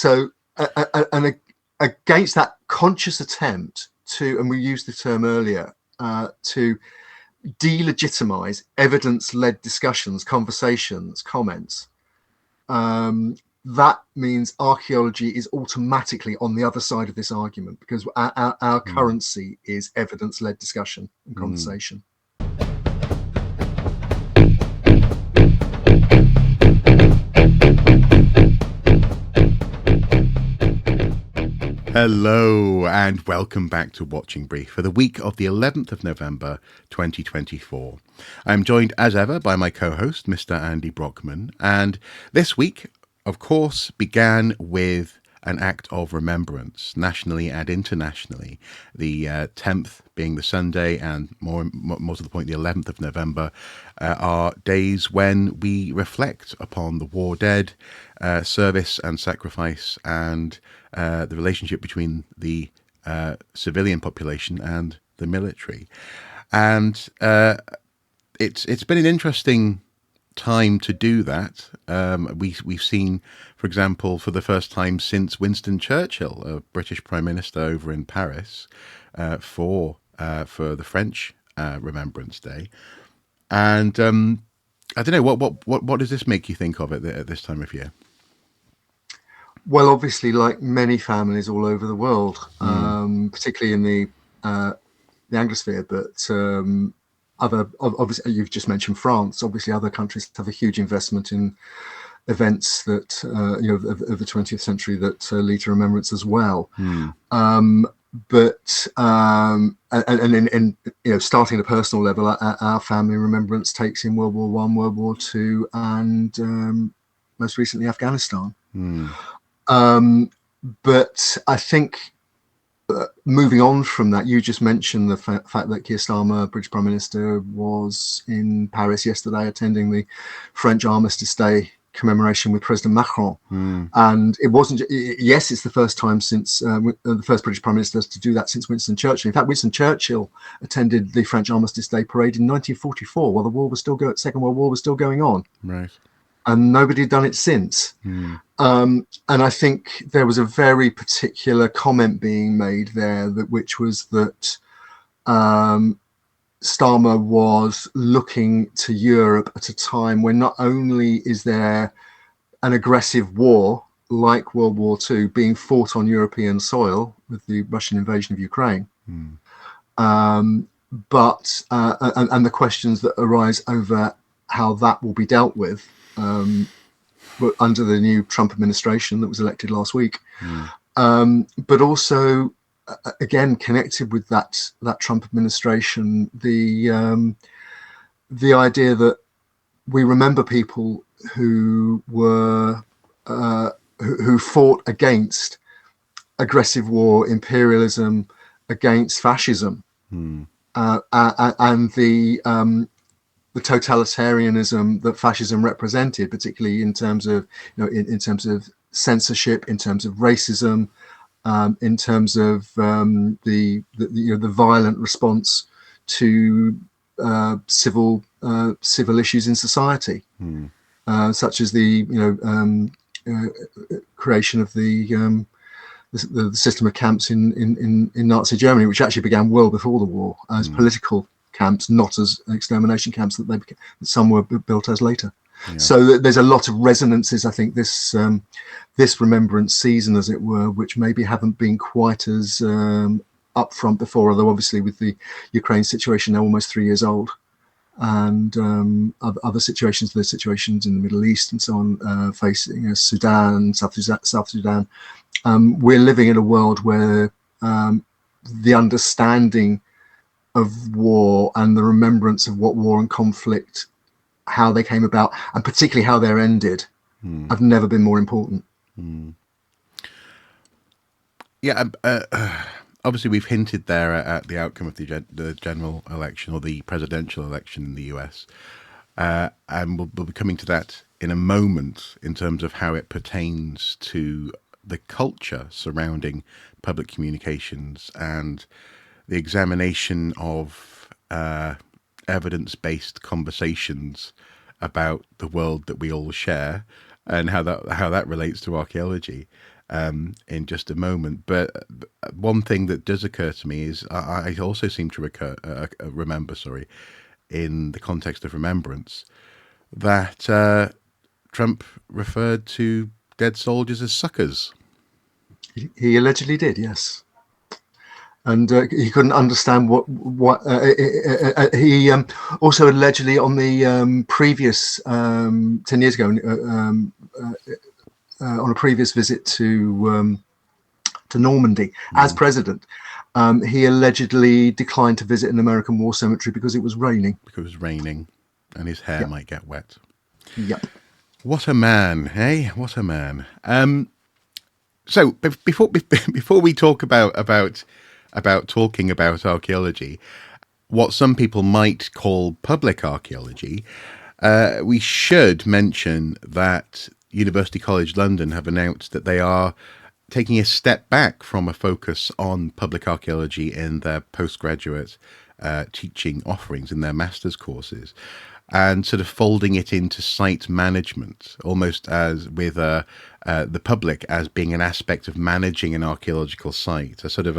So, against that conscious attempt to, and we used the term earlier, to delegitimize evidence-led discussions, conversations, comments, that means archaeology is automatically on the other side of this argument, because our currency is evidence-led discussion and conversation. Hello and welcome back to Watching Brief for the week of the 11th of November 2024. I'm joined as ever by my co-host, Mr. Andy Brockman, and this week, of course, began with an act of remembrance, nationally and internationally. The 10th being the Sunday and more to the point, the 11th of November are days when we reflect upon the war dead, service and sacrifice, and the relationship between the civilian population and the military. And it's been an interesting time to do that. We've seen, for example, for the first time since Winston Churchill, a British Prime Minister over in Paris, for the French Remembrance Day. And I don't know, what does this make you think of at this time of year? Well, obviously, like many families all over the world, particularly in the Anglosphere, but obviously, you've just mentioned France. Obviously, other countries have a huge investment in events that of the 20th century that lead to remembrance as well. But starting at a personal level, our family remembrance takes in World War I, World War II, and most recently Afghanistan. But I think moving on from that, you just mentioned the fact that Keir Starmer, British Prime Minister, was in Paris yesterday attending the French Armistice Day commemoration with President Macron. And it wasn't, yes, it's the first time since the first British Prime Minister to do that since Winston Churchill. In fact, Winston Churchill attended the French Armistice Day parade in 1944 while the war was still Second World War was still going on. Right. And nobody had done it since. And I think there was a very particular comment being made there, which was that Starmer was looking to Europe at a time when not only is there an aggressive war like World War II being fought on European soil with the Russian invasion of Ukraine, but and the questions that arise over how that will be dealt with under the new Trump administration that was elected last week, but also again connected with that Trump administration, the idea that we remember people who were who fought against aggressive war, imperialism, against fascism, and the totalitarianism that fascism represented, particularly in terms of in terms of censorship, in terms of racism, in terms of the violent response to civil issues in society, such as the creation of the system of camps in Nazi Germany, which actually began well before the war as political camps, not as extermination camps that some were built as later. So there's a lot of resonances, I think, this remembrance season, as it were, which maybe haven't been quite as upfront before, although obviously with the Ukraine situation now almost 3 years old, and other situations, there's situations in the Middle East and so on, facing Sudan, South Sudan. We're living in a world where the understanding of war and the remembrance of what war and conflict, how they came about, and particularly how they're ended, have never been more important. Obviously we've hinted there at the outcome of the general election or the presidential election in the US, and we'll be coming to that in a moment in terms of how it pertains to the culture surrounding public communications and the examination of evidence-based conversations about the world that we all share and how that relates to archaeology. in just a moment. But one thing that does occur to me is I also seem to remember, in the context of Remembrance, that Trump referred to dead soldiers as suckers. He allegedly did, yes. And he couldn't understand what he also allegedly on the previous 10 years ago on a previous visit to Normandy as president, he allegedly declined to visit an American war cemetery because it was raining. And his hair might get wet. Yep. What a man, hey? What a man. So before we talk about talking about archaeology, what some people might call public archaeology, we should mention that University College London have announced that they are taking a step back from a focus on public archaeology in their postgraduate teaching offerings in their master's courses, and sort of folding it into site management, almost as with the public as being an aspect of managing an archaeological site, a sort of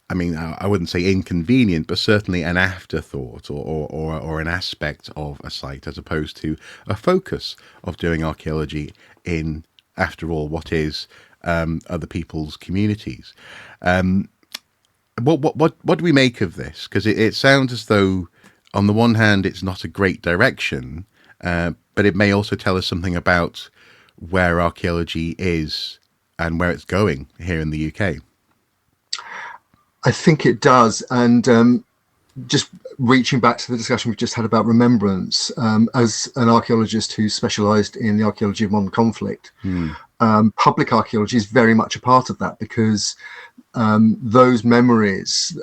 I wouldn't say inconvenient, but certainly an afterthought or an aspect of a site, as opposed to a focus of doing archaeology in, after all, what is other people's communities. What do we make of this? Because it sounds as though, on the one hand, it's not a great direction, but it may also tell us something about where archaeology is and where it's going here in the UK. I think it does. And just reaching back to the discussion we've just had about Remembrance, as an archaeologist who specialised in the archaeology of modern conflict, public archaeology is very much a part of that, because those memories,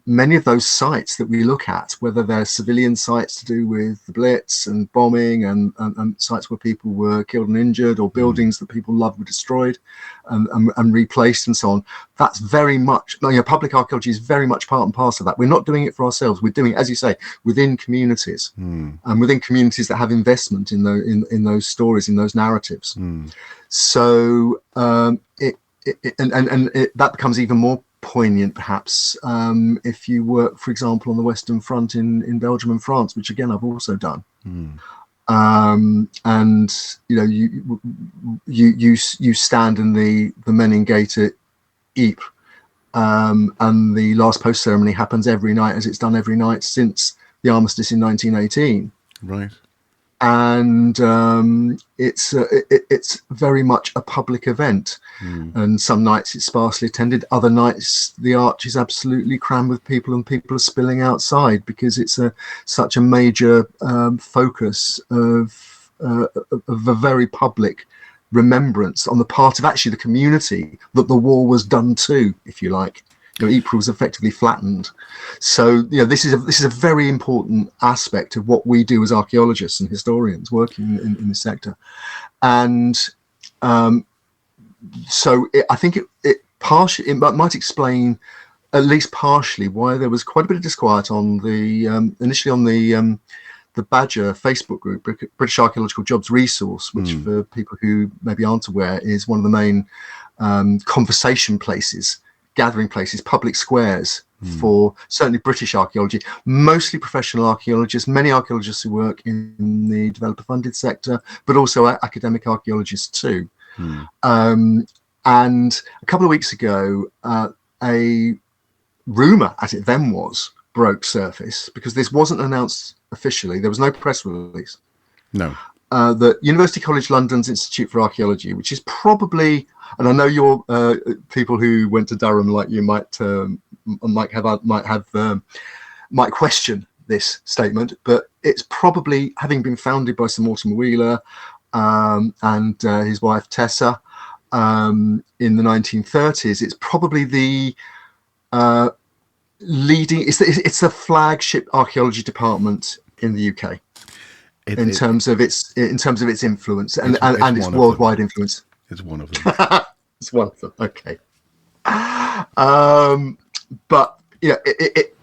many of those sites that we look at, whether they're civilian sites to do with the Blitz and bombing and sites where people were killed and injured, or buildings that people loved were destroyed and replaced and so on, that's very much, public archaeology is very much part and parcel of that. We're not doing it for ourselves. We're doing it, as you say, within communities, and within communities that have investment in those stories, in those narratives. So that becomes even more poignant, perhaps, if you work, for example, on the Western Front in Belgium and France, which again I've also done. And you stand in the Menin Gate at Ypres, and the last post ceremony happens every night, as it's done every night since the armistice in 1918. Right. And it's very much a public event, and some nights it's sparsely attended, other nights the arch is absolutely crammed with people, and people are spilling outside, because it's such a major focus of a very public remembrance on the part of actually the community that the war was done to, if you like. Ypres was effectively flattened. So this is a very important aspect of what we do as archaeologists and historians working in this sector. And so I think it might explain, at least partially, why there was quite a bit of disquiet on the initially on the Badger Facebook group, British Archaeological Jobs Resource, which for people who maybe aren't aware is one of the main conversation places, gathering places, public squares for certainly British archaeology, mostly professional archaeologists, many archaeologists who work in the developer funded sector, but also academic archaeologists too. And a couple of weeks ago, a rumour, as it then was, broke surface, because this wasn't announced officially. There was no press release. No. The University College London's Institute for Archaeology, which is probably, and I know your people who went to Durham like you might question this statement, but it's probably, having been founded by Sir Mortimer Wheeler and his wife Tessa in the 1930s, it's probably the leading. It's the flagship archaeology department in the UK. In terms of its influence and its worldwide influence. It's one of them. It's one of them. Okay. But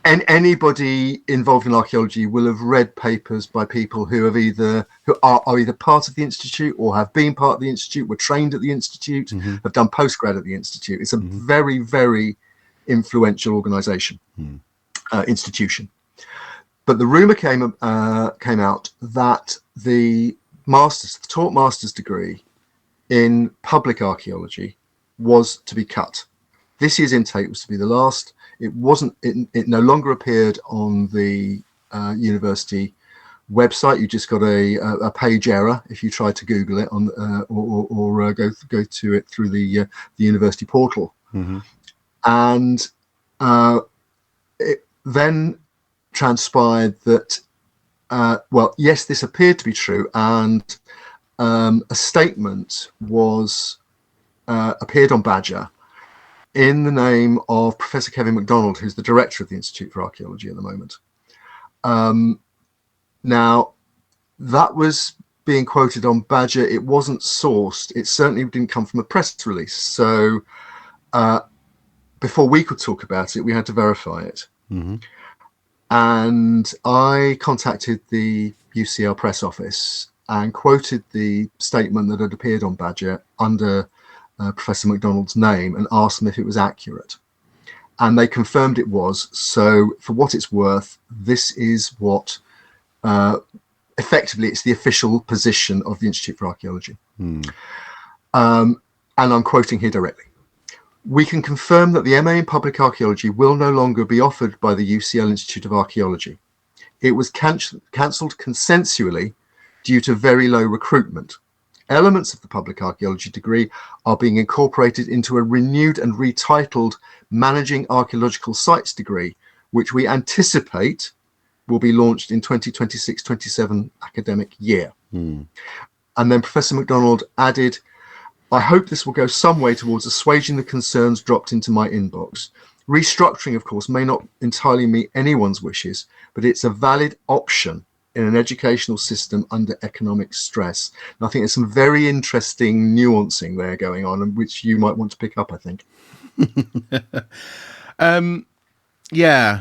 and anybody involved in archaeology will have read papers by people who are either part of the institute or have been part of the institute, were trained at the institute, have done postgrad at the institute. It's a very, very influential organization, institution. But the rumor came out that the taught master's degree in public archaeology was to be cut. This year's intake was to be the last. It wasn't. It no longer appeared on the university website. You just got a page error if you tried to Google it on or go to it through the university portal. And it then transpired that well, yes, this appeared to be true, and a statement was appeared on Badger in the name of Professor Kevin MacDonald, who's the director of the Institute for Archaeology at the moment. Now, that was being quoted on Badger. It wasn't sourced. It certainly didn't come from a press release. So before we could talk about it, we had to verify it. And I contacted the UCL press office and quoted the statement that had appeared on Badger under Professor MacDonald's name and asked them if it was accurate. And they confirmed it was. So for what it's worth, this is what effectively it's the official position of the Institute for Archaeology. And I'm quoting here directly. We can confirm that the MA in Public Archaeology will no longer be offered by the UCL Institute of Archaeology. It was cancelled consensually due to very low recruitment. Elements of the public archaeology degree are being incorporated into a renewed and retitled Managing Archaeological Sites degree, which we anticipate will be launched in 2026-27 academic year. And then Professor MacDonald added, I hope this will go some way towards assuaging the concerns dropped into my inbox. Restructuring, of course, may not entirely meet anyone's wishes, but it's a valid option in an educational system under economic stress. And I think there's some very interesting nuancing there going on, which you might want to pick up, I think. Yeah,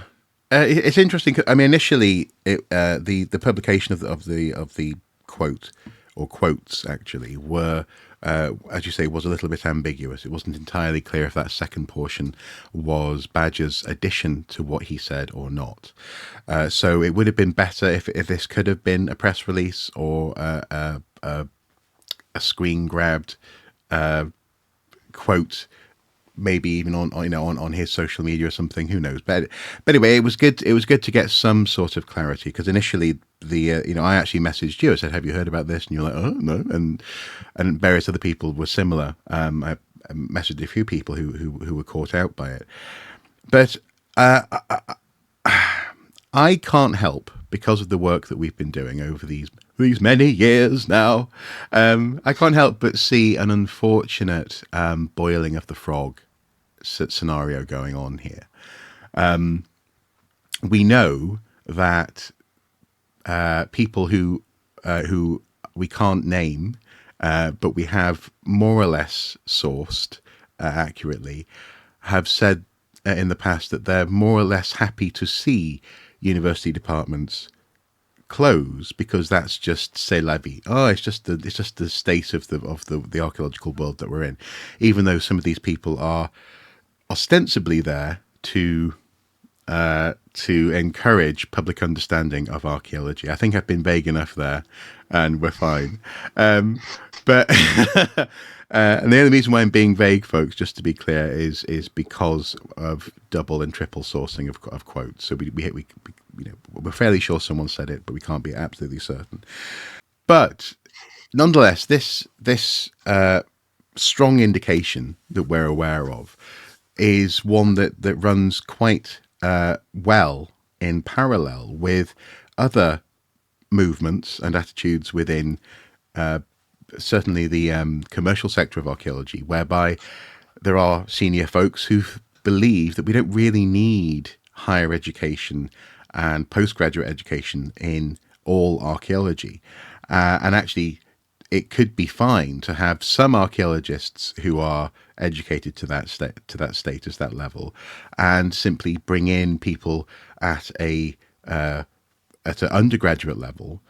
it's interesting. I mean, initially, the publication of the quote or quotes actually were, as you say, was a little bit ambiguous. It wasn't entirely clear if that second portion was Badger's addition to what he said or not. So it would have been better if this could have been a press release or a screen grabbed quote, maybe even on his social media or something. Who knows? But anyway, it was good. It was good to get some sort of clarity, because initially I actually messaged you. I said, "Have you heard about this?" And you're like, "Oh no," and various other people were similar. I messaged a few people who were caught out by it, but I can't help, because of the work that we've been doing over these many years now. I can't help but see an unfortunate boiling of the frog scenario going on here. We know that people who we can't name, but we have more or less sourced accurately, have said in the past that they're more or less happy to see university departments close, because that's just c'est la vie. Oh, it's just the state of the archaeological world that we're in. Even though some of these people are ostensibly there to encourage public understanding of archaeology. I think I've been vague enough there, and we're fine. But and the only reason why I'm being vague, folks, just to be clear, is because of double and triple sourcing of quotes. So we we're fairly sure someone said it, but we can't be absolutely certain. But nonetheless, this strong indication that we're aware of is one that runs quite well in parallel with other movements and attitudes within certainly the commercial sector of archaeology, whereby there are senior folks who believe that we don't really need higher education and postgraduate education in all archaeology, and actually it could be fine to have some archaeologists who are educated to that status, that level, and simply bring in people at an undergraduate level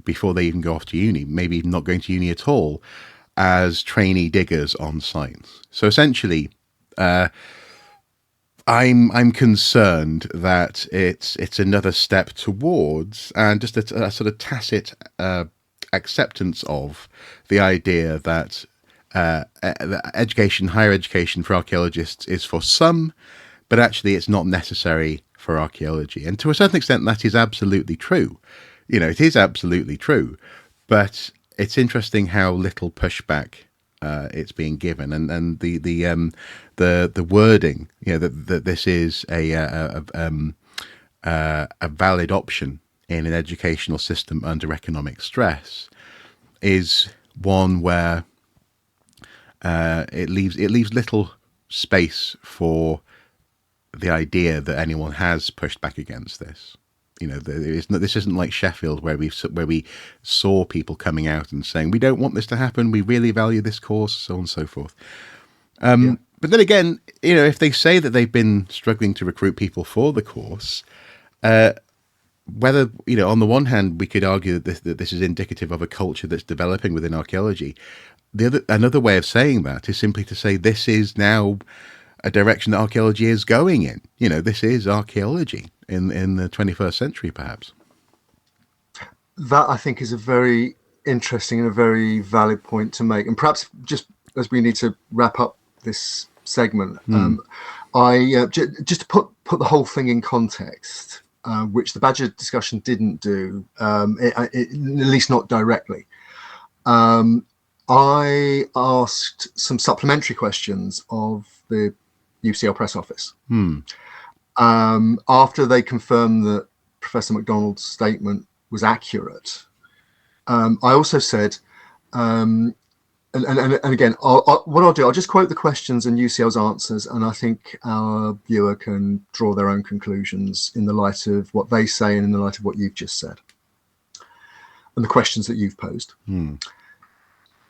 before they even go off to uni, maybe even not going to uni at all, as trainee diggers on site. So essentially, I'm concerned that it's another step towards, and just a sort of tacit acceptance of the idea that higher education for archaeologists is for some, but actually it's not necessary for archaeology. And to a certain extent, that is absolutely true. It is absolutely true, but it's interesting how little pushback it's being given, and the wording, that this is a valid option in an educational system under economic stress, is one where it leaves little space for the idea that anyone has pushed back against this. This isn't like Sheffield, where we saw people coming out and saying, we don't want this to happen, we really value this course, so on and so forth. But then again, if they say that they've been struggling to recruit people for the course, whether, on the one hand, we could argue that this is indicative of a culture that's developing within archaeology. Another way of saying that is simply to say this is now a direction that archaeology is going in. This is archaeology in the 21st century, perhaps. That, I think, is a very interesting and a very valid point to make. And perhaps just as we need to wrap up this segment, I just to put the whole thing in context, which the Badger discussion didn't do, at least not directly. I asked some supplementary questions of the UCL press office. After they confirmed that Professor MacDonald's statement was accurate, I also said, and again, what I'll do, I'll just quote the questions and UCL's answers, and I think our viewer can draw their own conclusions in the light of what they say and in the light of what you've just said and the questions that you've posed.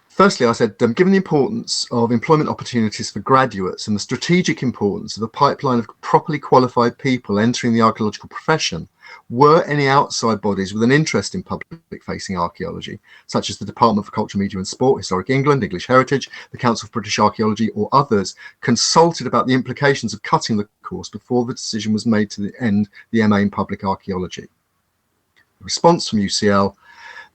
Firstly, I said, given the importance of employment opportunities for graduates and the strategic importance of a pipeline of properly qualified people entering the archaeological profession, were any outside bodies with an interest in public-facing archaeology, such as the Department for Culture, Media and Sport, Historic England, English Heritage, the Council for British Archaeology, or others, consulted about the implications of cutting the course before the decision was made to end the MA in Public Archaeology? The response from UCL: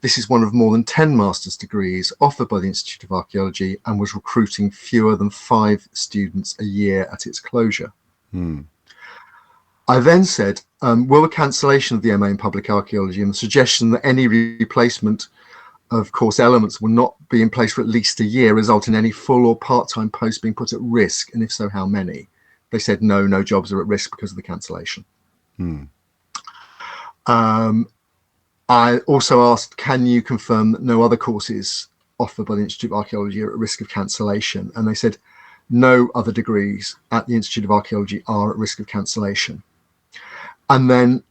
this is one of more than 10 master's degrees offered by the Institute of Archaeology and was recruiting fewer than 5 students a year at its closure. I then said, will the cancellation of the MA in Public Archaeology and the suggestion that any replacement of course elements will not be in place for at least a year result in any full or part-time posts being put at risk? And if so, how many? They said, no jobs are at risk because of the cancellation. I also asked, can you confirm that no other courses offered by the Institute of Archaeology are at risk of cancellation? And they said, no other degrees at the Institute of Archaeology are at risk of cancellation. And then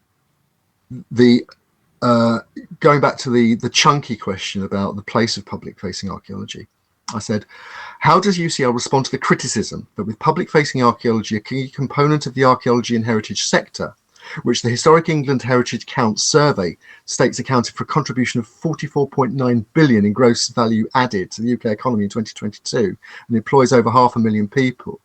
going back to the chunky question about the place of public-facing archaeology, I said, how does UCL respond to the criticism that with public-facing archaeology a key component of the archaeology and heritage sector, which the Historic England Heritage Count survey states accounted for a contribution of 44.9 billion in gross value added to the UK economy in 2022 and employs over 500,000 people?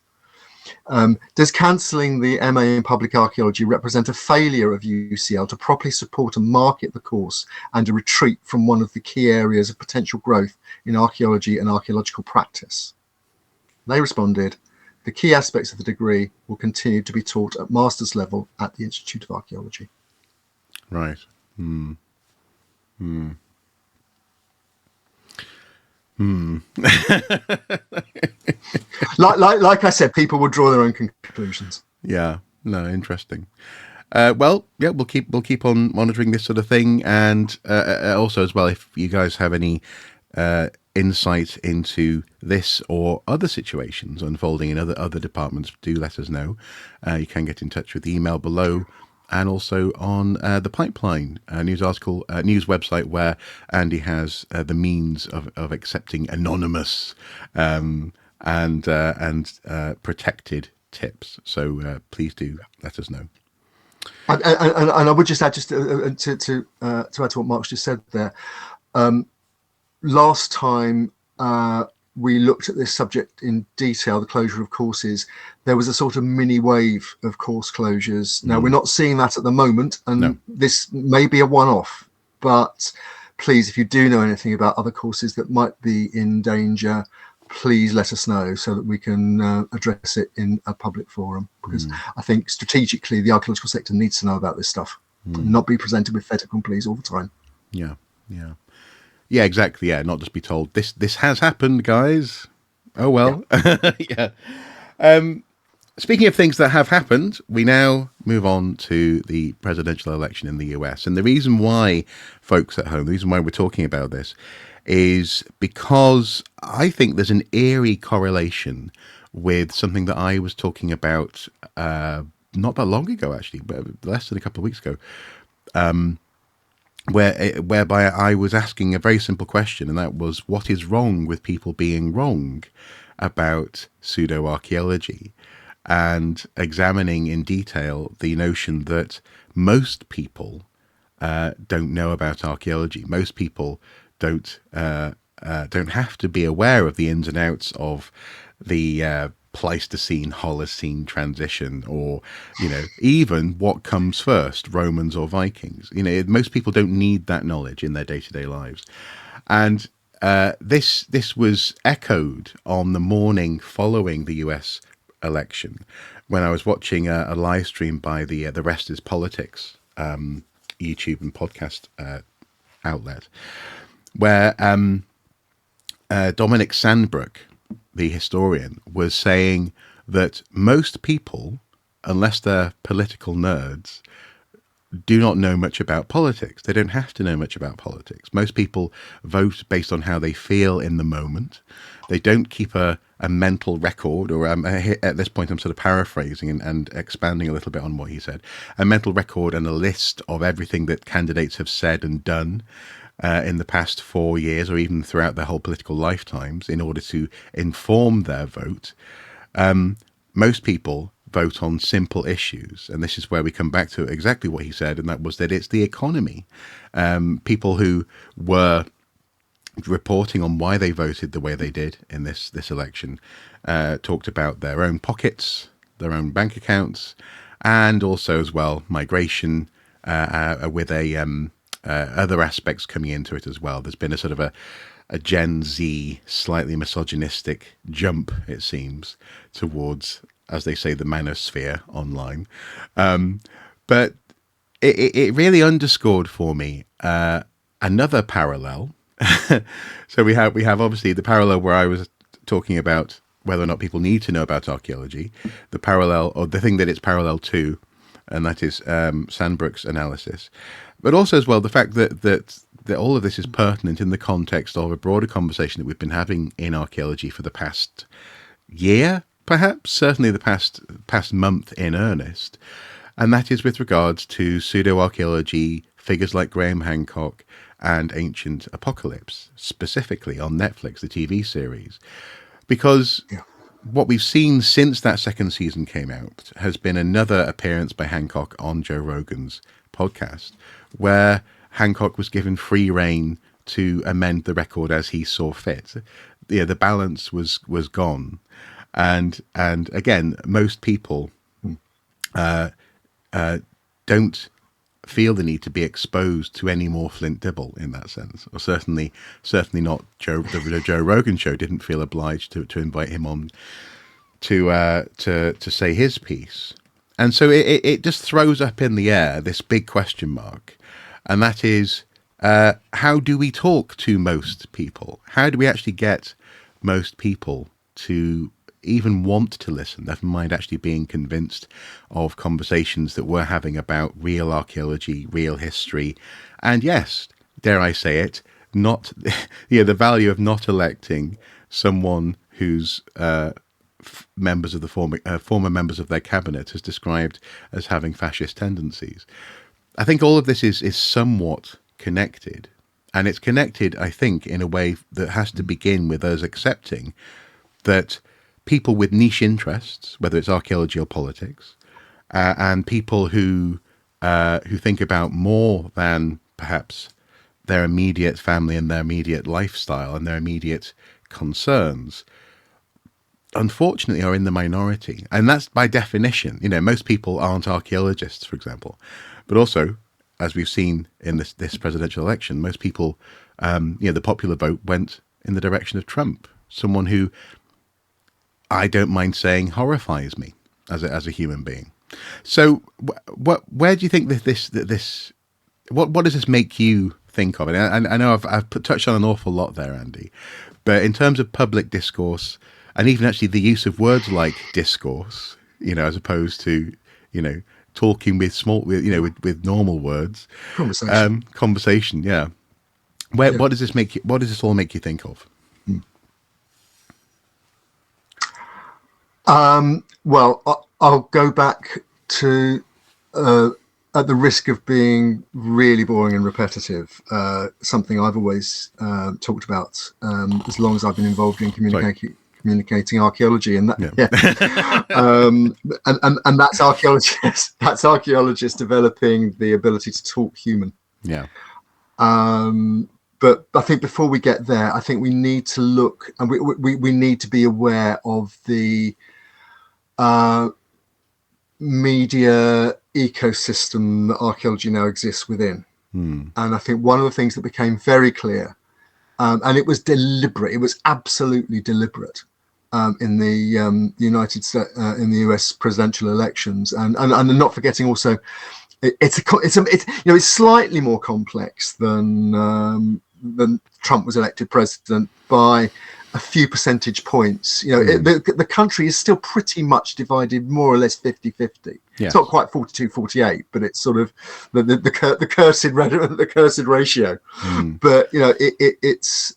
Does cancelling the MA in Public Archaeology represent a failure of UCL to properly support and market the course and a retreat from one of the key areas of potential growth in archaeology and archaeological practice? They responded, the key aspects of the degree will continue to be taught at master's level at the Institute of Archaeology. Right. Like I said, people will draw their own conclusions. Yeah. No, interesting. Well, yeah, we'll keep on monitoring this sort of thing, and also as well, if you guys have any insight into this or other situations unfolding in other departments, do let us know. You can get in touch with the email below, and also on the Pipeline news article, news website, where Andy has the means of accepting anonymous and protected tips. So please do let us know. And I would just add, just to add to what Mark's just said there. Last time we looked at this subject in detail, the closure of courses, there was a sort of mini wave of course closures. Now, we're not seeing that at the moment, and this may be a one-off, but please, if you do know anything about other courses that might be in danger, please let us know so that we can address it in a public forum, because I think strategically the archaeological sector needs to know about this stuff and not be presented with fait accomplis all the time. Yeah, exactly. Yeah, not just be told this has happened, guys. Oh well. Yeah. Speaking of things that have happened, we now move on to the presidential election in the US. And the reason why, folks at home, the reason why we're talking about this is because I think there's an eerie correlation with something that I was talking about not that long ago, actually, but less than a couple of weeks ago. Whereby I was asking a very simple question, and that was, what is wrong with people being wrong about pseudo-archaeology, and examining in detail the notion that most people don't know about archaeology. Most people don't have to be aware of the ins and outs of the Pleistocene, Holocene transition, or, even what comes first, Romans or Vikings. Most people don't need that knowledge in their day-to-day lives. And this was echoed on the morning following the US election, when I was watching a live stream by the Rest is Politics YouTube and podcast outlet, where Dominic Sandbrook, the historian, was saying that most people, unless they're political nerds, do not know much about politics. They don't have to know much about politics. Most people vote based on how they feel in the moment. They don't keep a mental record, or at this point I'm sort of paraphrasing and expanding a little bit on what he said, a mental record and a list of everything that candidates have said and done in the past 4 years, or even throughout their whole political lifetimes, in order to inform their vote. Most people vote on simple issues, and this is where we come back to exactly what he said, and that was that it's the economy. People who were reporting on why they voted the way they did in this election talked about their own pockets, their own bank accounts, and also as well migration, with other aspects coming into it as well. There's been a sort of a Gen Z, slightly misogynistic jump, it seems, towards, as they say, the manosphere online. But it really underscored for me another parallel. So we have obviously the parallel where I was talking about whether or not people need to know about archaeology, the parallel, or the thing that it's parallel to, and that is Sandbrook's analysis. But also as well the fact that all of this is pertinent in the context of a broader conversation that we've been having in archaeology for the past year, perhaps, certainly the past month in earnest, and that is with regards to pseudo-archaeology, figures like Graham Hancock and Ancient Apocalypse, specifically on Netflix, the TV series. Because what we've seen since that second season came out has been another appearance by Hancock on Joe Rogan's podcast, where Hancock was given free rein to amend the record as he saw fit. The balance was gone. And again, most people don't feel the need to be exposed to any more Flint Dibble in that sense, or certainly not Joe. The Joe Rogan show didn't feel obliged to invite him on to say his piece, and so it just throws up in the air this big question mark, and that is, how do we talk to most people? How do we actually get most people to even want to listen, never mind actually being convinced of conversations that we're having about real archaeology, real history, and yes, dare I say it, not the value of not electing someone whose members of the former members of their cabinet has described as having fascist tendencies. I think all of this is somewhat connected, and it's connected, I think, in a way that has to begin with us accepting that people with niche interests, whether it's archaeology or politics, and people who think about more than perhaps their immediate family and their immediate lifestyle and their immediate concerns, unfortunately are in the minority. And that's by definition. Most people aren't archaeologists, for example, but also, as we've seen in this presidential election, most people, the popular vote went in the direction of Trump, someone who I don't mind saying horrifies me as a human being. So where do you think what does this make you think of? And I know I've touched on an awful lot there, Andy, but in terms of public discourse, and even actually the use of words like discourse, as opposed to, talking with with normal words, conversation. Yeah. What does this all make you think of? Well, I'll go back to, at the risk of being really boring and repetitive, something I've always talked about as long as I've been involved in communicating archaeology, and and that's archaeologists. That's archaeologists developing the ability to talk human. Yeah. But I think before we get there, I think we need to look, and we need to be aware of the media ecosystem that archaeology now exists within. And I think one of the things that became very clear, and it was deliberate, it was absolutely deliberate, in the in the US presidential elections, and not forgetting also, it's slightly more complex than Trump was elected president by a few percentage points. The country is still pretty much divided more or less 50-50. Yes. It's not quite 42-48, but it's sort of the cursed ratio. But it's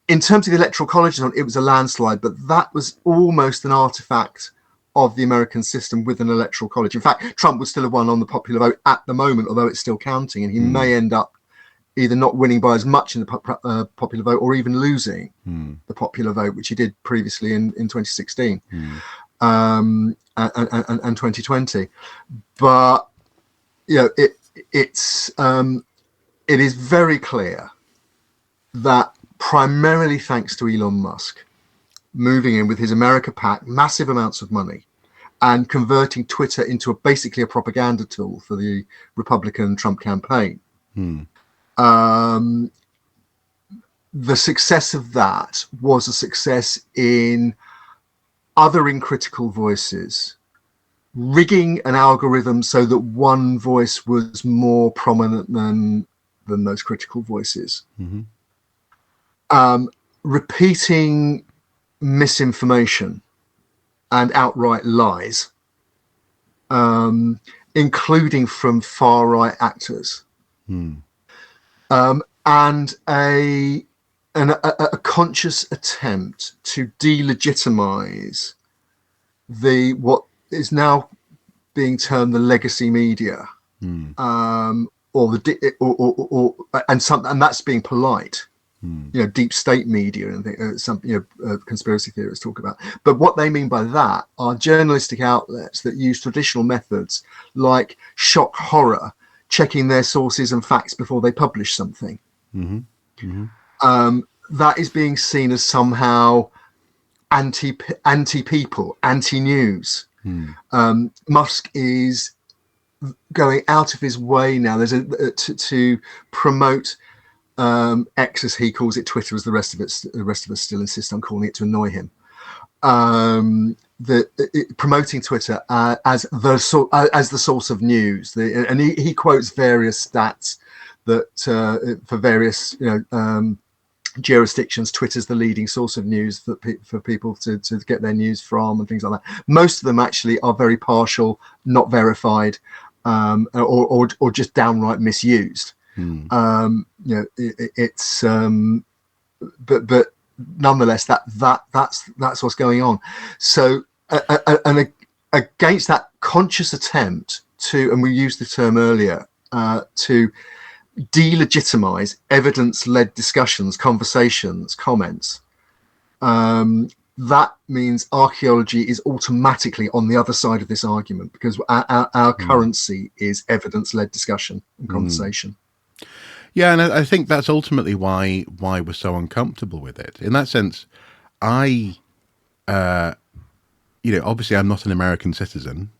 in terms of the electoral colleges, it was a landslide, but that was almost an artifact of the American system with an electoral college. In fact, Trump would still have won on the popular vote at the moment, although it's still counting, and he may end up either not winning by as much in the popular vote, or even losing the popular vote, which he did previously in 2016 and 2020. But it is very clear that primarily thanks to Elon Musk moving in with his America PAC, massive amounts of money, and converting Twitter into basically a propaganda tool for the Republican Trump campaign. The success of that was a success in othering critical voices, rigging an algorithm so that one voice was more prominent than those critical voices, repeating misinformation and outright lies, including from far-right actors. And a conscious attempt to delegitimize what is now being termed the legacy media, and that's being polite. Deep state media and some conspiracy theorists talk about. But what they mean by that are journalistic outlets that use traditional methods like shock horror, checking their sources and facts before they publish something. That is being seen as somehow anti-people, anti-news. Musk is going out of his way now. To promote X, as he calls it, Twitter, as the rest of us still insist on calling it to annoy him. Promoting Twitter as the source of news, and he quotes various stats that for various jurisdictions, Twitter's the leading source of news for people to get their news from, and things like that. Most of them actually are very partial, not verified, or just downright misused. But nonetheless, that's what's going on. So, and against that conscious attempt to, and we used the term earlier, to delegitimize evidence-led discussions, conversations, comments, that means archaeology is automatically on the other side of this argument, because our currency is evidence-led discussion and conversation. Yeah, and I think that's ultimately why we're so uncomfortable with it. In that sense, obviously I'm not an American citizen,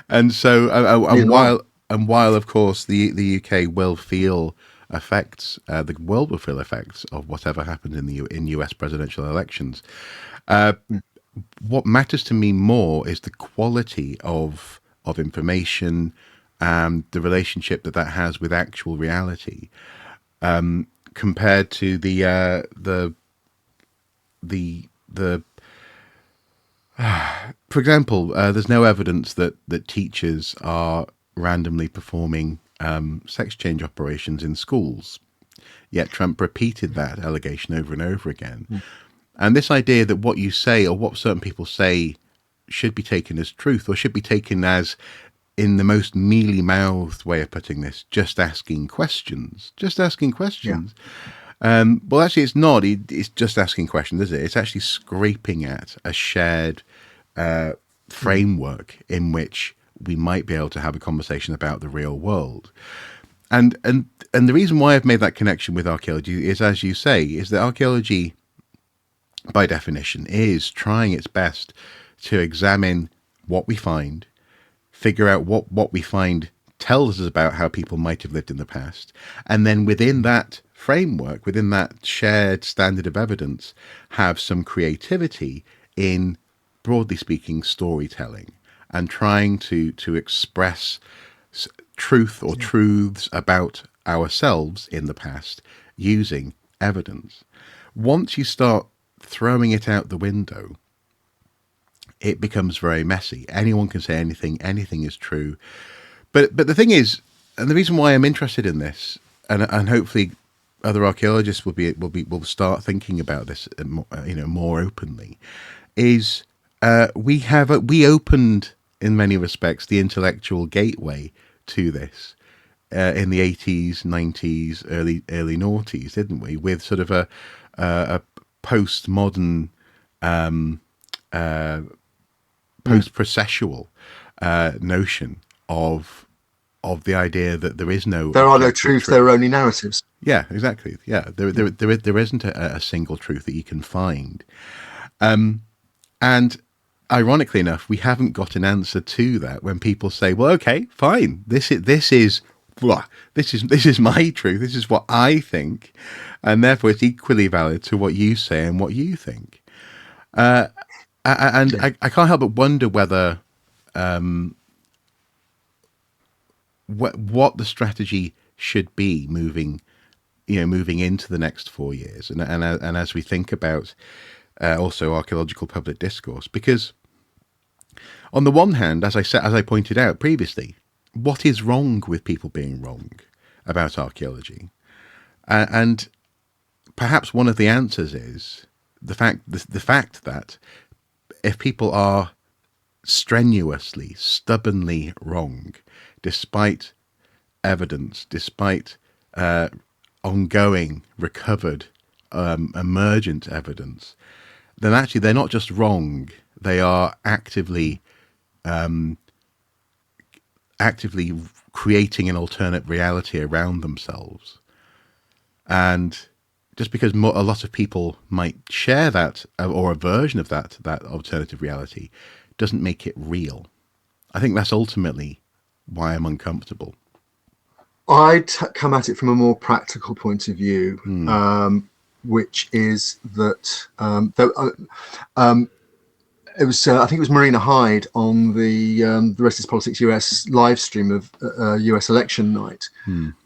and so while of course the UK will feel effects, the world will feel effects of whatever happened in US presidential elections. What matters to me more is the quality of information and the relationship that has with actual reality, compared to for example, there's no evidence that teachers are randomly performing sex change operations in schools. Yet Trump repeated that allegation over and over again. And this idea that what you say, or what certain people say, should be taken as truth, or should be taken as, in the most mealy-mouthed way of putting this, just asking questions. Just asking questions. Yeah. Well, actually, it's not. It's just asking questions, is it? It's actually scraping at a shared framework in which we might be able to have a conversation about the real world. And the reason why I've made that connection with archaeology is, as you say, is that archaeology, by definition, is trying its best to examine what we find, figure out what we find tells us about how people might have lived in the past, and then within that framework, within that shared standard of evidence, have some creativity in, broadly speaking, storytelling, and trying to express truth or truths about ourselves in the past using evidence. Once you start throwing it out the window, it becomes very messy. Anyone can say anything. Anything is true. But the thing is, and the reason why I'm interested in this, and hopefully other archaeologists will start thinking about this, more openly, is we opened in many respects the intellectual gateway to this in the 80s, 90s, early noughties, didn't we? With sort of a postmodern, post-processual notion of the idea that there is no... There are no truths, there are only narratives. Yeah, exactly. Yeah, there isn't a single truth that you can find. And ironically enough, we haven't got an answer to that when people say, well, okay, fine, this is my truth, this is what I think, and therefore it's equally valid to what you say and what you think. I can't help but wonder whether what the strategy should be moving into the next 4 years, and as we think about also archaeological public discourse, because on the one hand, as I pointed out previously, what is wrong with people being wrong about archaeology? And perhaps one of the answers is the fact that if people are strenuously, stubbornly wrong, despite evidence, despite ongoing, recovered, emergent evidence, then actually they're not just wrong, they are actively creating an alternate reality around themselves. And just because a lot of people might share that, or a version of that alternative reality, doesn't make it real. I think that's ultimately why I'm uncomfortable. I'd come at it from a more practical point of view, which is that it was I think it was Marina Hyde on the Rest is Politics US live stream of US election night,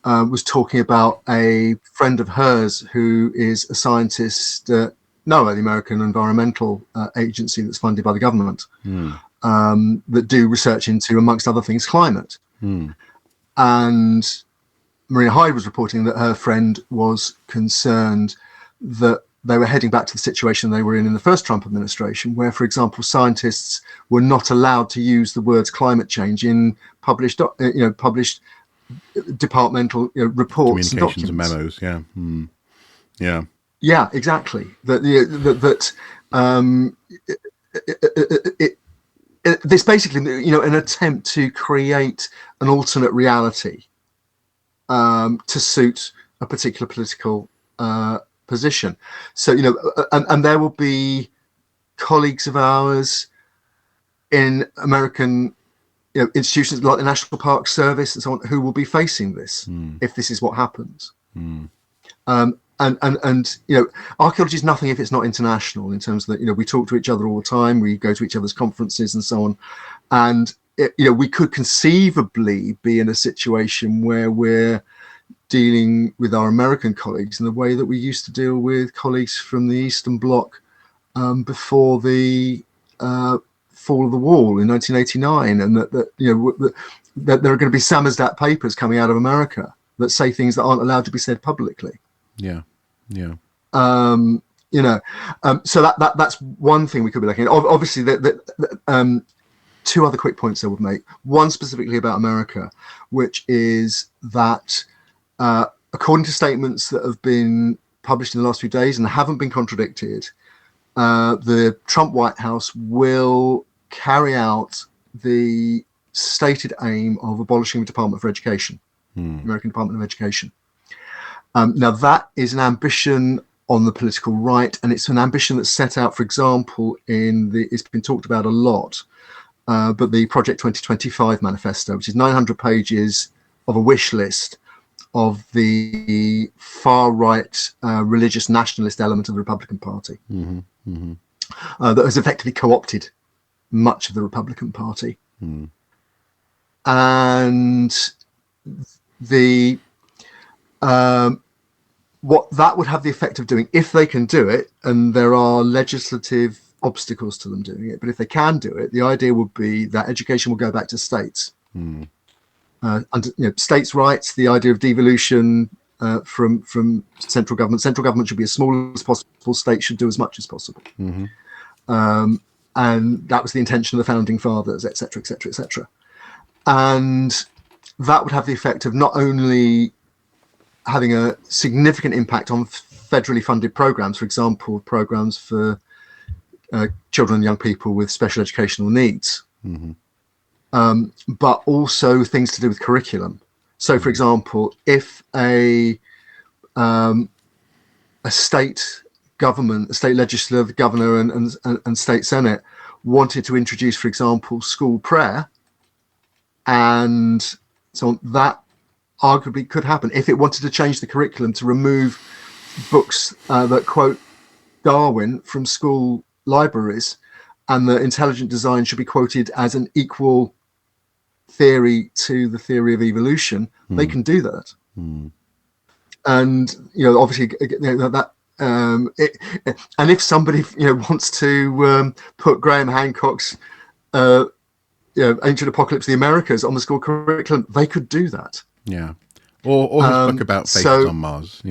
was talking about a friend of hers who is a scientist at NOAA, the American Environmental Agency that's funded by the government, that do research into, amongst other things, climate. And Marina Hyde was reporting that her friend was concerned that they were heading back to the situation they were in the first Trump administration, where, for example, scientists were not allowed to use the words climate change in published departmental reports and Communications and documents. memos. Yeah. Yeah. Yeah, exactly. This basically, an attempt to create an alternate reality to suit a particular political position. So, and there will be colleagues of ours in American institutions like the National Park Service and so on who will be facing this if this is what happens. And archaeology is nothing if it's not international, in terms that we talk to each other all the time, we go to each other's conferences and so on, and we could conceivably be in a situation where we're dealing with our American colleagues in the way that we used to deal with colleagues from the Eastern Bloc before the fall of the wall in 1989, and that there are going to be Samizdat papers coming out of America that say things that aren't allowed to be said publicly. Yeah. So that's one thing we could be looking at. Obviously, two other quick points I would make. One specifically about America, which is that according to statements that have been published in the last few days and haven't been contradicted, the Trump White House will carry out the stated aim of abolishing the Department for Education, American Department of Education. Now, that is an ambition on the political right, and it's an ambition that's set out, for example, it's been talked about a lot, but the Project 2025 manifesto, which is 900 pages of a wish list of the far-right religious nationalist element of the Republican Party, that has effectively co-opted much of the Republican Party. And the what that would have the effect of doing, if they can do it, and there are legislative obstacles to them doing it, but if they can do it, the idea would be that education will go back to states. States' rights, the idea of devolution from central government. Central government should be as small as possible. States should do as much as possible. And that was the intention of the founding fathers, etc., etc., etc. And that would have the effect of not only having a significant impact on federally funded programs, for example, programs for children and young people with special educational needs, but also things to do with curriculum. So, for example, if a state government, a state legislature, the governor and state senate wanted to introduce, for example, school prayer, and so that arguably could happen if it wanted to change the curriculum to remove books that quote Darwin from school libraries, and that intelligent design should be quoted as an equal theory to the theory of evolution. They can do that. And obviously that and if somebody wants to put Graham Hancock's Ancient Apocalypse of the Americas on the school curriculum, they could do that. Yeah. Or his book about faces on Mars,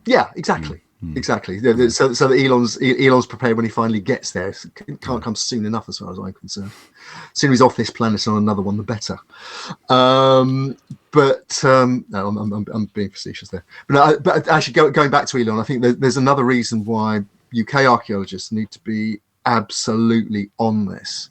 Yeah, exactly. Exactly. So that Elon's prepared when he finally gets there. It can't come soon enough, as far as I'm concerned. As soon as he's off this planet on another one, the better. No, I'm being facetious there. But actually, going back to Elon, I think there's another reason why UK archaeologists need to be absolutely on this,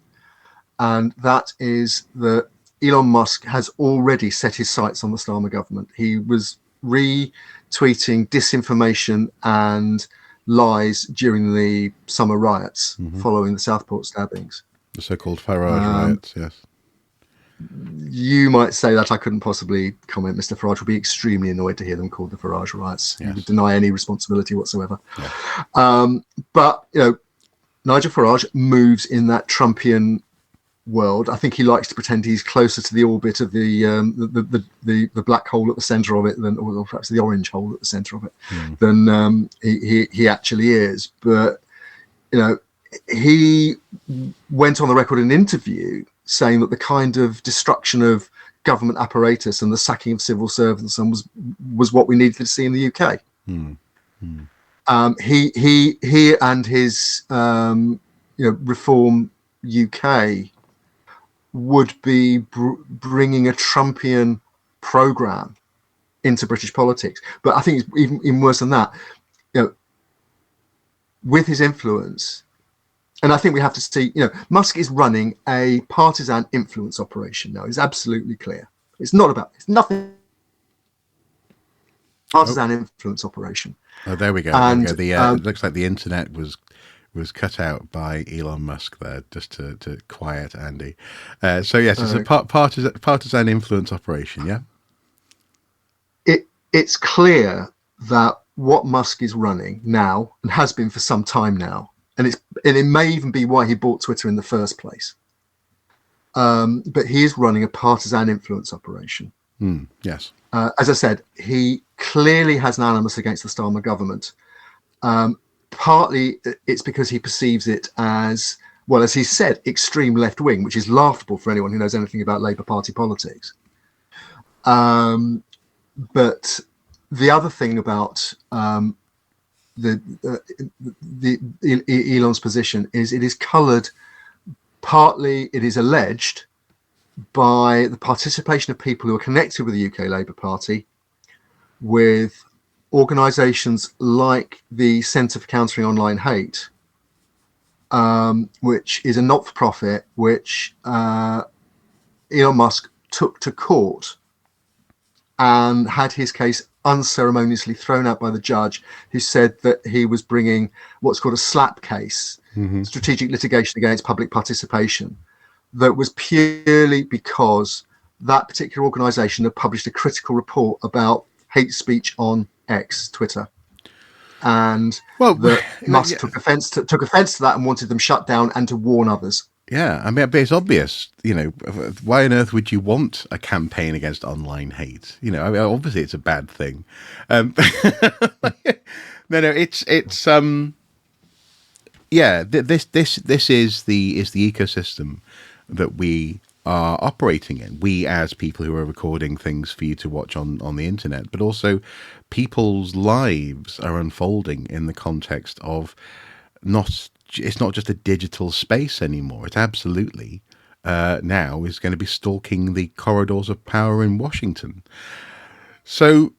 and that is that Elon Musk has already set his sights on the Starmer government. He was retweeting disinformation and lies during the summer riots following the Southport stabbings. The so-called Farage riots, yes. You might say that. I couldn't possibly comment. Mr. Farage would be extremely annoyed to hear them called the Farage riots. Yes. He would deny any responsibility whatsoever. Yeah. But Nigel Farage moves in that Trumpian world. I think he likes to pretend he's closer to the orbit of the black hole at the center of it than, or perhaps the orange hole at the center of it, than he actually is. But he went on the record in an interview saying that the kind of destruction of government apparatus and the sacking of civil servants was what we needed to see in the UK. He and his Reform UK would be bringing a Trumpian program into British politics. But I think it's even worse than that. With his influence, and I think we have to see, Musk is running a partisan influence operation now. It's absolutely clear. It's nothing partisan influence operation. Oh, there we go. And There we go. It looks like the internet was cut out by Elon Musk there, just to quiet Andy. So yes, it's a partisan influence operation. Yeah. It's clear that what Musk is running now, and has been for some time now, and it may even be why he bought Twitter in the first place. But he is running a partisan influence operation. Yes. As I said, he clearly has an animus against the Starmer government. Partly it's because he perceives it as, well, as he said, extreme left wing, which is laughable for anyone who knows anything about Labour Party politics. But the other thing about Elon's position is it is coloured, partly it is alleged, by the participation of people who are connected with the UK Labour Party, with organisations like the Centre for Countering Online Hate, which is a not-for-profit, which Elon Musk took to court and had his case unceremoniously thrown out by the judge, who said that he was bringing what's called a SLAP case, strategic litigation against public participation, that was purely because that particular organisation had published a critical report about hate speech on X, Twitter, and Musk took offence to that and wanted them shut down and to warn others. Yeah, I mean, but it's obvious, why on earth would you want a campaign against online hate? I mean, obviously it's a bad thing. No, it's yeah, this is the ecosystem that we are operating in. We, as people who are recording things for you to watch on the internet, but also people's lives are unfolding in the context of it's not just a digital space anymore. It absolutely now is going to be stalking the corridors of power in Washington. So,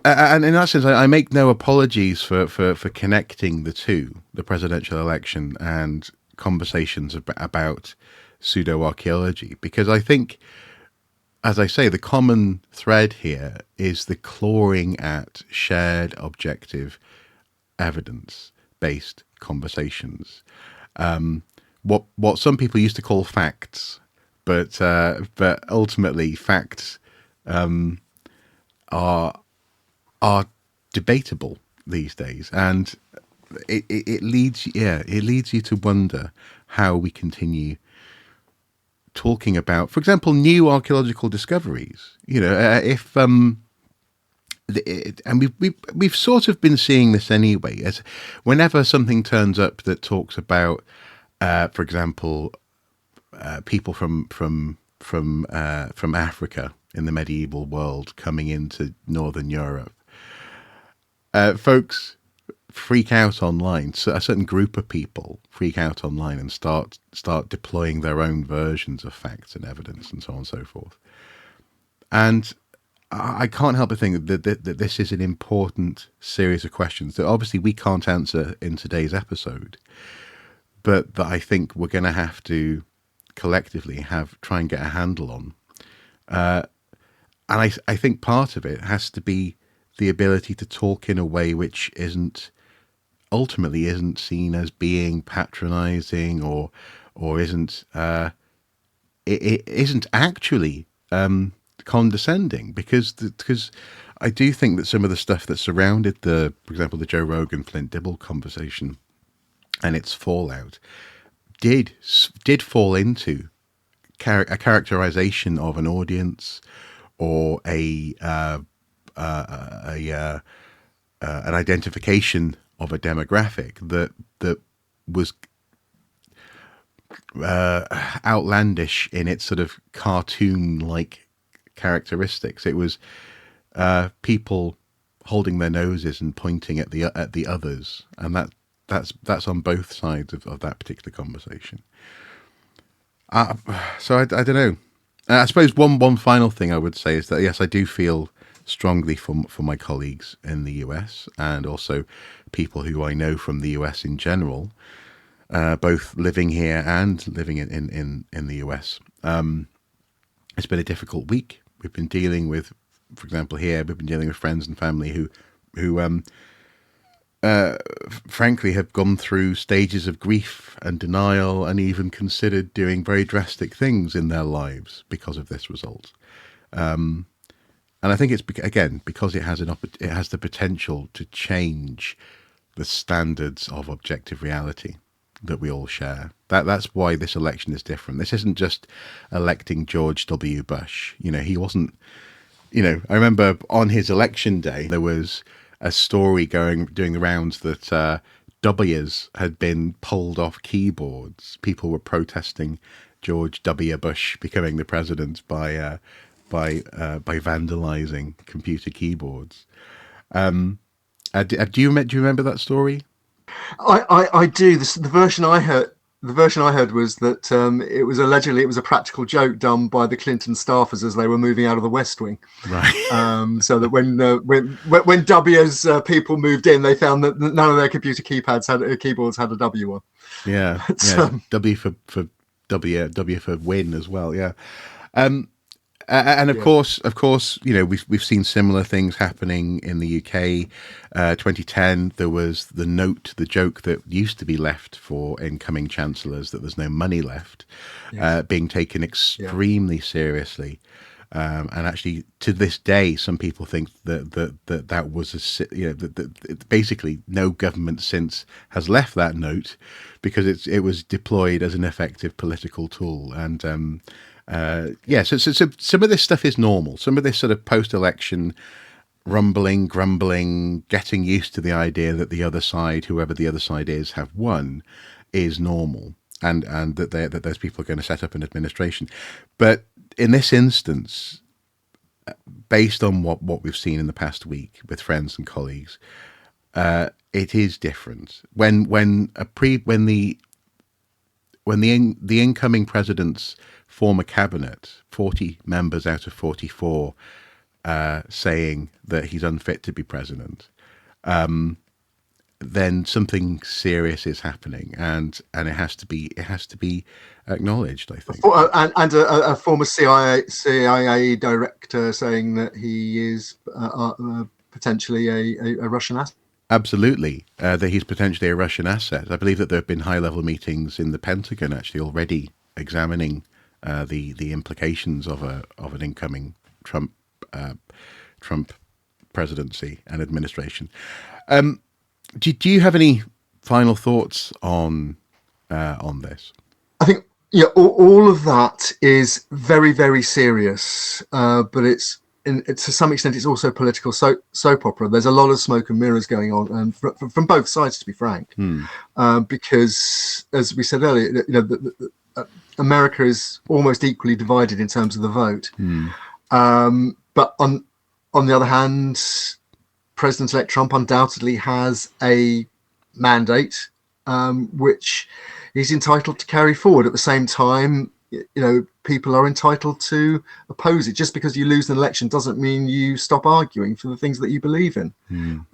and in that sense, I make no apologies for connecting the two, the presidential election and conversations about pseudo-archaeology, because I think, as I say, the common thread here is the clawing at shared objective evidence-based conversations. What some people used to call facts, but ultimately facts are debatable these days, and it leads you to wonder how we continue talking about, for example, new archaeological discoveries. If and we've sort of been seeing this anyway, as whenever something turns up that talks about, for example, people from Africa in the medieval world coming into Northern Europe, folks freak out online. So a certain group of people freak out online and start deploying their own versions of facts and evidence and so on and so forth. And I can't help but think that this is an important series of questions that obviously we can't answer in today's episode, but that I think we're going to have to collectively try and get a handle on. And I think part of it has to be the ability to talk in a way which ultimately isn't seen as being patronizing or isn't it isn't actually condescending, because I do think that some of the stuff that surrounded for example, the Joe Rogan Flint Dibble conversation and its fallout did fall into a characterization of an audience or an identification of a demographic that was outlandish in its sort of cartoon-like characteristics. It was people holding their noses and pointing at the others, and that's on both sides of that particular conversation. So I don't know. I suppose one final thing I would say is that yes, I do feel strongly for my colleagues in the US, and also people who I know from the US in general, both living here and living in the US. It's been a difficult week. We've been dealing with, for example, here we've been dealing with friends and family who frankly have gone through stages of grief and denial, and even considered doing very drastic things in their lives because of this result. And I think it's again because it has the potential to change the standards of objective reality that we all share. That's why this election is different. This isn't just electing George W. Bush. He wasn't. I remember on his election day there was a story doing the rounds that W's had been pulled off keyboards. People were protesting George W. Bush becoming the president by vandalizing computer keyboards. Do you remember that story? I do. The version I heard. The version I heard was that it was allegedly a practical joke done by the Clinton staffers as they were moving out of the West Wing. Right. So that when W's people moved in, they found that none of their computer keyboards had a W on. Yeah. W for W for win as well. Yeah. And of course, we've seen similar things happening in the UK. 2010, there was the joke that used to be left for incoming chancellors that there's no money left, being taken extremely seriously. And actually, to this day, some people think that was that basically no government since has left that note because it was deployed as an effective political tool. And so some of this stuff is normal. Some of this sort of post-election rumbling, grumbling, getting used to the idea that the other side, whoever the other side is, have won, is normal, and that those people are going to set up an administration. But in this instance, based on what we've seen in the past week with friends and colleagues, it is different. When the incoming president's former cabinet, 40 members out of 44, saying that he's unfit to be president, then something serious is happening, and it has to be acknowledged, I think. And a former CIA director saying that he is potentially a Russian asset. Absolutely, that he's potentially a Russian asset. I believe that there have been high-level meetings in the Pentagon actually already examining the implications of an incoming Trump presidency and administration. Do you have any final thoughts on this? I think all of that is very, very serious, but it's to some extent it's also political soap opera. There's a lot of smoke and mirrors going on, from both sides, to be frank, because as we said earlier, America is almost equally divided in terms of the vote. But on the other hand, President-elect Trump undoubtedly has a mandate which he's entitled to carry forward. At the same time, people are entitled to oppose it. Just because you lose an election doesn't mean you stop arguing for the things that you believe in. In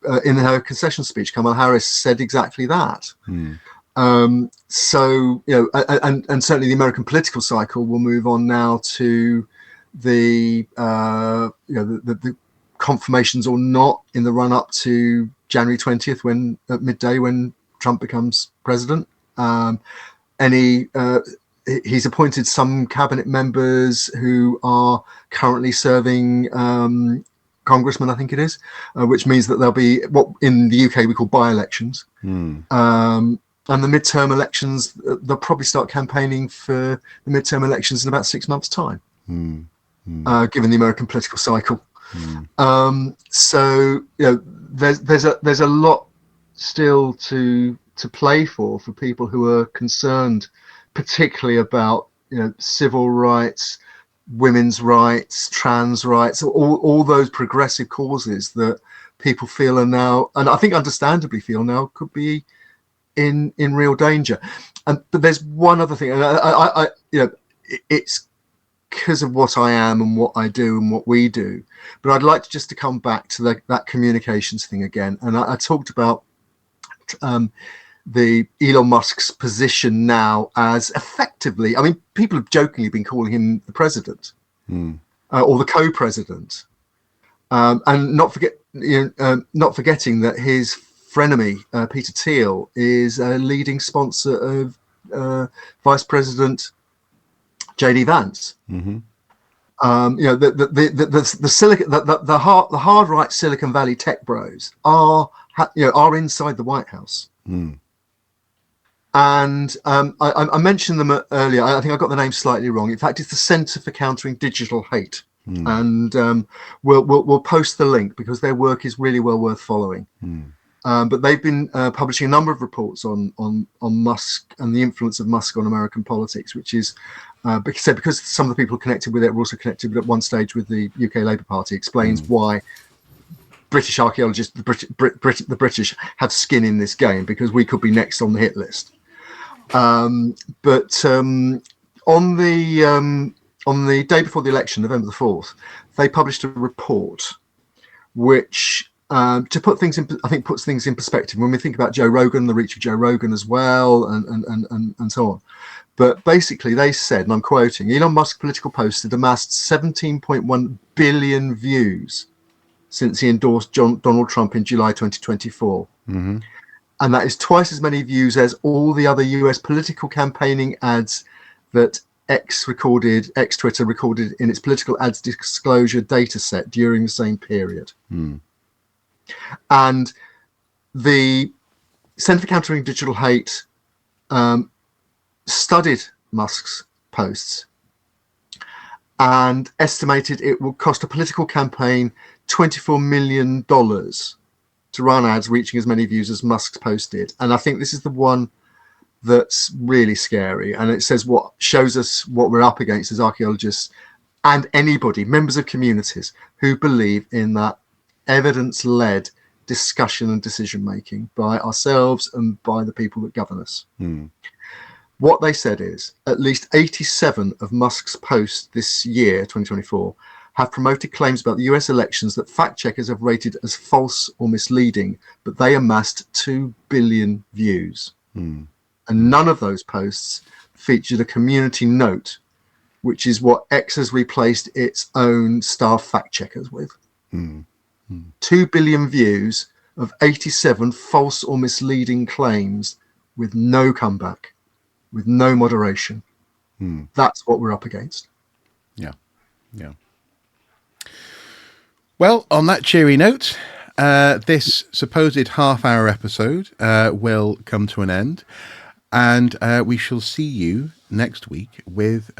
her concession speech, Kamala Harris said exactly that. So and certainly the American political cycle will move on now to the confirmations or not in the run up to January 20th, when at midday, when Trump becomes president. He's appointed some cabinet members who are currently serving congressmen, I think it is, which means that there'll be what in the UK we call by-elections. And the midterm elections, they'll probably start campaigning for the midterm elections in about 6 months' time, given the American political cycle. So there's a lot still to play for people who are concerned, particularly about civil rights, women's rights, trans rights, all those progressive causes that people feel are now, and I think understandably feel now, could be in real danger. But there's one other thing, and I it's because of what I am and what I do and what we do. But I'd like to come back to that communications thing again. And I talked about the Elon Musk's position now as effectively, I mean, people have jokingly been calling him the president or the co-president, and not forgetting that his frenemy Peter Thiel is a leading sponsor of Vice President JD Vance. Mm-hmm. The hard right Silicon Valley tech bros are inside the White House. And I mentioned them earlier. I think I got the name slightly wrong. In fact, it's the Centre for Countering Digital Hate. And we'll post the link because their work is really well worth following. But they've been publishing a number of reports on Musk and the influence of Musk on American politics, which is because some of the people connected with it were also connected at one stage with the UK Labour Party, explains why British archaeologists, the British, have skin in this game, because we could be next on the hit list. But on the day before the election, November the 4th, they published a report which, to put things in, I think puts things in perspective when we think about Joe Rogan, the reach of Joe Rogan as well, and so on. But basically, they said, and I'm quoting, Elon Musk's political posts had amassed 17.1 billion views since he endorsed Donald Trump in July 2024. Mm-hmm. And that is twice as many views as all the other US political campaigning ads that Twitter recorded in its political ads disclosure data set during the same period. And the Centre for Countering Digital Hate studied Musk's posts and estimated it will cost a political campaign $24 million to run ads reaching as many views as Musk's post did. And I think this is the one that's really scary. And it shows us what we're up against as archaeologists and anybody, members of communities, who believe in that evidence-led discussion and decision-making by ourselves and by the people that govern us. What they said is at least 87 of Musk's posts this year, 2024, have promoted claims about the US elections that fact checkers have rated as false or misleading, but they amassed 2 billion views. And none of those posts featured a community note, which is what X has replaced its own staff fact checkers with. 2 billion views of 87 false or misleading claims with no comeback, with no moderation. That's what we're up against. Yeah. Well, on that cheery note, this supposed half-hour episode will come to an end, and we shall see you next week with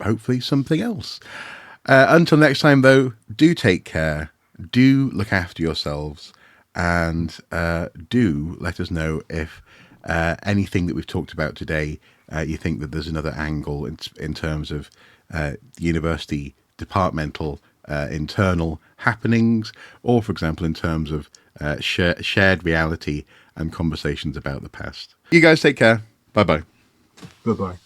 hopefully something else. Until next time, though, do take care, do look after yourselves, and do let us know if anything that we've talked about today, you think that there's another angle in terms of university departmental internal happenings, or for example in terms of shared reality and conversations about the past. You guys take care. Bye-bye. Bye-bye.